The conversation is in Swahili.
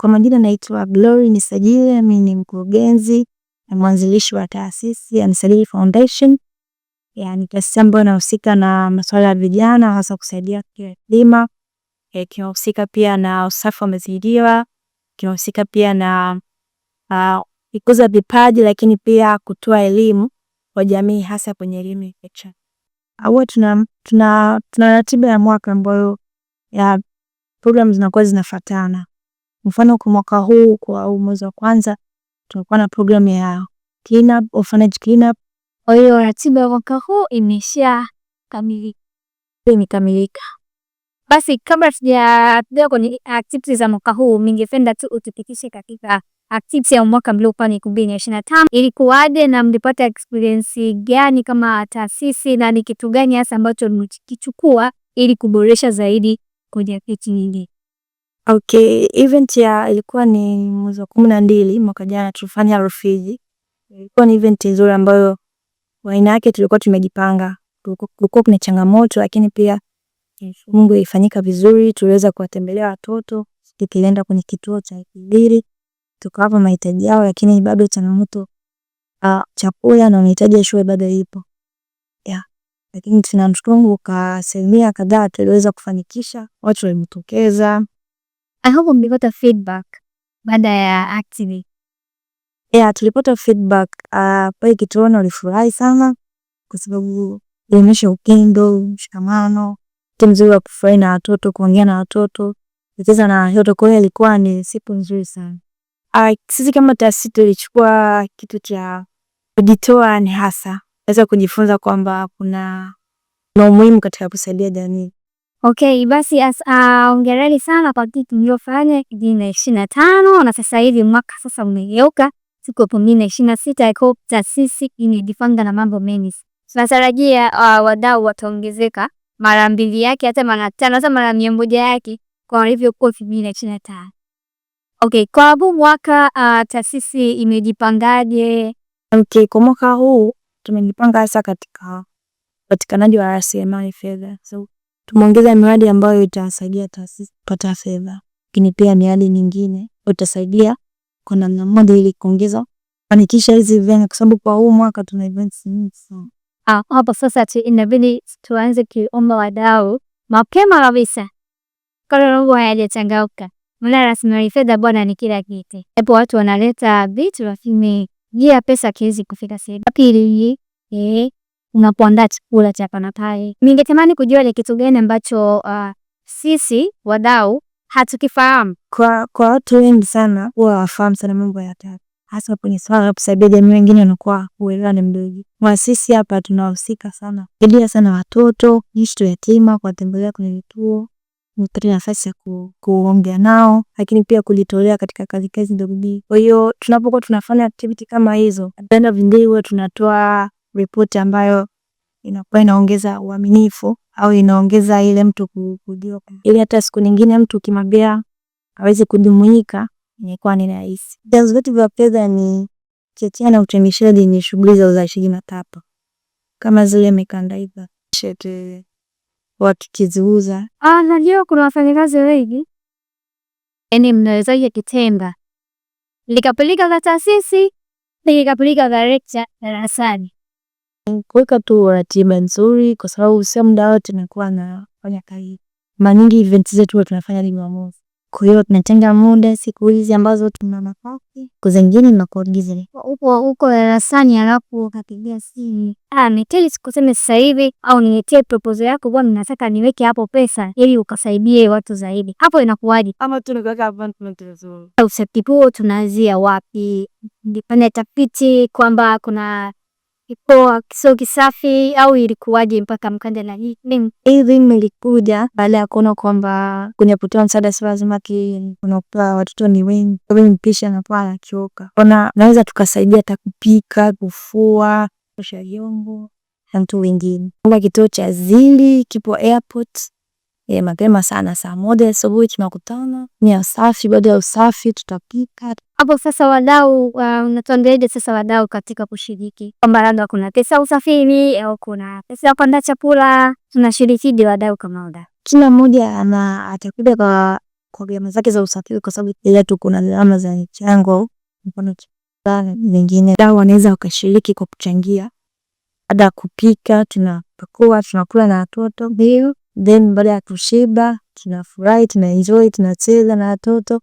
Kwa majina naitwa Glory Nisajile, mimi ni mkurugenzi na mwanzilishi wa taasisi ya Nisajile Foundation. Ni taasisi ambayo inahusika na masuala ya vijana, hasa kusaidia kielimu. Kinahusika pia na usafi wa mazingira, kinahusika pia na kukuza vipaji, lakini pia kutoa elimu kwa jamii, hasa kwenye elimu ya kichwa. Tuna ratiba ya mwaka ambayo ya program zinakuwa zinafuatana. Mfano kwa mwaka huu, kwa mwezi wa kwanza tulikuwa na program ya clean up, orphanage clean up. Kwa hiyo ratiba ya mwaka huu imekamilika. Basi kabla tujaendelea kwenye activities za mwaka huu, ningependa tu utupitishe katika activities ya mwaka mliokuwa ni 2025. Ilikuwaje na mlipata experience gani kama taasisi, na ni kitu gani hasa ambacho mlikichukua ili kuboresha zaidi kwenye activity nyingine? Okay, event ilikuwa ni mwezi wa 12 mwaka jana, tulifanya Rufiji. Ilikuwa ni event nzuri ambayo kwa aina yake tulikuwa tumejipanga. Kulikuwa kuna changamoto, lakini pia Mungu ilifanyika vizuri. Tuliweza kuwatembelea watoto, tukienda kwenye kituo cha Kibiri, tukawapa mahitaji yao, lakini bado changamoto chakula na mahitaji ya shule bado ipo. Lakini tunamshukuru Mungu kwa asilimia kadhaa tuliweza kufanikisha, watu walijitokeza. I hope mlipata feedback baada ya activity. Tulipata feedback. Pale kituoni walifurahi sana kwa sababu ilionyesha upendo, mshikamano, timu nzuri ya kufurahi na watoto, kuongea na watoto, kucheza na watoto. Kwa hiyo ilikuwa ni siku nzuri sana. Sisi kama taasisi tulichukua kitu cha kujitoa, ni hasa naweza kujifunza kwamba kuna umuhimu katika kusaidia jamii. Okay, basi hongereni sana kwa kitu mliofanya 2025, na sasa hivi mwaka sasa umegeuka, siku 2026. I hope taasisi imejipanga na mambo mengi. Tunatarajia wadau wataongezeka mara 2 yake, hata mara 5, hata mara 100 yake kwa ilivyokuwa 2025. Okay, kwa huu mwaka taasisi imejipangaje? Okay, kwa mwaka huu tumejipanga hasa katika upatikanaji wa rasilimali fedha. So tumeongeza miradi ambayo itasaidia taasisi kupata fedha, lakini pia miradi mingine itasaidia kwa namna moja ili kuongeza fanikisha hizi events, kwa sababu kwa huu mwaka tuna events nyingi sana. Hapo sasa inabidi tuanze kuomba wadau mapema kabisa kabla mambo hayajachangauka. Maana rasilimali fedha bwana ni kila kitu. Hapo watu wanaleta vitu, lakini pesa kiwezi kufika sehemu. Pili, unapoandaa chakula cha panapai, ningetamani kujua ni kitu gani ambacho sisi wadau hatukifahamu. Kwa watu wengi sana huwa wafahamu sana mambo ya taka, hasa kwenye swala la kusaidia jamii. Wengine wanakuwa uelewa ni mdogo. Sisi hapa tunahusika sana kusaidia sana watoto, watoto yatima, kuwatembelea kwenye vituo, kupata nafasi ya kuongea nao, lakini pia kujitolea katika kazi ndogo. Kwa hiyo tunapokuwa tunafanya activity kama hizo, baada ya tunatoa report ambayo inakuwa inaongeza uaminifu au inaongeza ile mtu kujua, ili hata siku nyingine mtu ukimwambia aweze kujumuika inakuwa ni rahisi. Vyanzo vyetu vya fedha ni chetia na utemishaji, ni shughuli za uzalishaji mapato kama zile mikanda hizo shete watu kiziuza. Najua kuna wafanyakazi wengi, mnawezaje kitenga likapeleka la taasisi, likapeleka director darasani? Kuweka tu ratiba nzuri, kwa sababu sio muda wote tunakuwa nafanya kazi. Mara nyingi events zetu tunafanya Jumamosi. Kwa hiyo tunatenga muda siku hizi ambazo tuna nafasi, kwa zingine tunakoagiza. Uko darasani alafu ukapigia simu, niteli sikuseme sasa hivi, au niletee proposal yako bwana, nataka niweke hapo pesa ili ukasaidie watu zaidi. Hapo inakuwaje? Ama tunaweka appointment nzuri. Usatibu tunaanzia wapi? Ndipane tafiti kwamba kuna ipo sio kisafi, au ilikuwaje mpaka mkanda na hii ilikuja baada ya kuona kwamba kwenye kutoa msaada si lazima unakuwa watoto ni wengi, kwa hiyo mpisha na pala choka. Naweza tukasaidia hata kupika, kufua, kuosha vyombo na mtu wengine. Kwa kituo cha Zili kipo airport, mapema sana saa 1 asubuhi tunakutana. Ni usafi, baada ya usafi tutapika. Hapo sasa wadau, unatuambiaje sasa wadau katika kushiriki? Kwamba labda kuna pesa usafiri au kuna pesa ya kuandaa chakula, tunashirikije wadau kama wadau? Kila mmoja atakuja kwa kwa gharama zake za usafiri, kwa sababu ila tu kuna gharama za michango, mfano nyingine dau wanaweza wakashiriki kwa kuchangia ada kupika, tunapakua tunakula na watoto then baada ya kushiba tunafurahi, tunaenjoy, tunacheza na watoto.